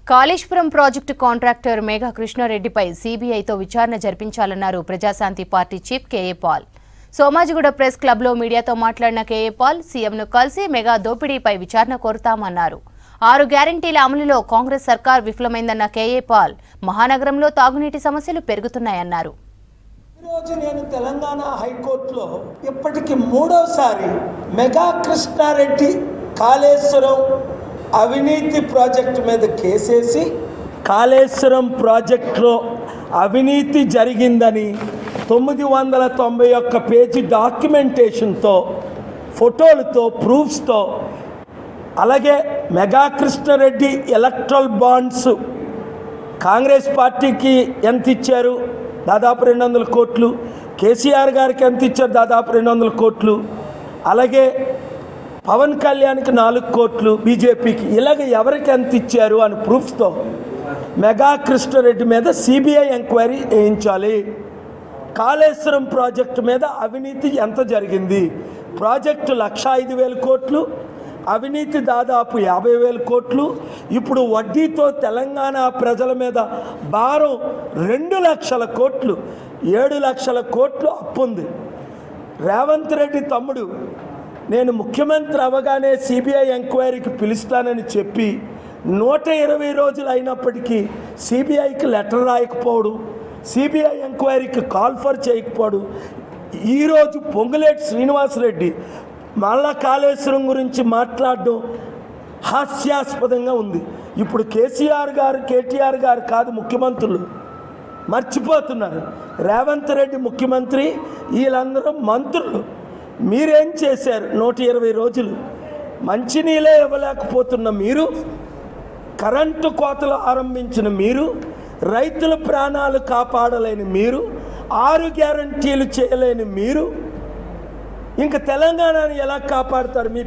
Kaleshwaram project contractor Megha కృష్ణారెడ్డిపై సీబీఐతో విచారణ జరిపించాలన్నారు Prajashanti party chief K A Paul. Somajiguda press క్లబ్లో మీడియాతో మాట్లాడిన కేఏ పాల్ సీఎంను కలిసి మెగా దోపిడీపై విచారణ కోరుతామన్నారు. 6 గ్యారంటీల అమలులో కాంగ్రెస్ సర్కార్ విఫలమైందన్న కేఏ పాల్ మహానగరంలో తాగునీటి సమస్యలు పెరుగుతున్నాయన్నారు. ఈరోజు నేను తెలంగాణ హైకోర్టులో ఇప్పటికి 3వసారి మెగా కృష్ణారెడ్డి కాళేశ్వరం అవినీతి ప్రాజెక్టు మీద కేసేసి కాళేశ్వరం ప్రాజెక్టులో అవినీతి జరిగిందని 991 పేజీ డాక్యుమెంటేషన్తో, ఫోటోలతో, ప్రూఫ్స్తో, అలాగే Megha Krishna Reddy electoral bonds Congress పార్టీకి ఎంత ఇచ్చారు, దాదాపు 200 కోట్లు, కేసీఆర్ గారికి ఎంత ఇచ్చారు, దాదాపు 200 కోట్లు, అలాగే పవన్ కళ్యాణ్కి 4 కోట్లు, బీజేపీకి, ఇలాగ ఎవరికి ఎంత ఇచ్చారు అని ప్రూఫ్స్తో మెగా కృష్ణారెడ్డి మీద సిబిఐ ఎంక్వైరీ వేయించాలి. కాళేశ్వరం ప్రాజెక్టు మీద అవినీతి ఎంత జరిగింది, ప్రాజెక్టు 1,05,000 కోట్లు, అవినీతి దాదాపు 50,000 కోట్లు, ఇప్పుడు వడ్డీతో తెలంగాణ ప్రజల మీద భారం 2 లక్షల కోట్లు, 7 లక్షల కోట్లు అప్పుంది. రేవంత్ రెడ్డి తమ్ముడు నేను ముఖ్యమంత్రి అవగానే సిబిఐ ఎంక్వైరీకి పిలుస్తానని చెప్పి 120 రోజులు అయినప్పటికీ సిబిఐకి లెటర్ రాయకపోవడం, సిబిఐ ఎంక్వైరీకి కాల్ఫర్ చేయకపోవడం, ఈరోజు పొంగులేటి శ్రీనివాసరెడ్డి మళ్ళా కాళేశ్వరం గురించి మాట్లాడడం హాస్యాస్పదంగా ఉంది. ఇప్పుడు కేసీఆర్ గారు, కేటీఆర్ గారు కాదు ముఖ్యమంత్రులు, మర్చిపోతున్నారు. రేవంత్ రెడ్డి ముఖ్యమంత్రి, వీళ్ళందరూ మంత్రులు. మీరేం చేశారు? 120 రోజులు మంచినీళ్ళే ఇవ్వలేకపోతున్న మీరు, కరెంటు కోతలు ఆరంభించిన మీరు, రైతుల ప్రాణాలు కాపాడలేని మీరు, 6 గ్యారంటీలు చేయలేని మీరు, ఇంకా తెలంగాణను ఎలా కాపాడుతారు? మీ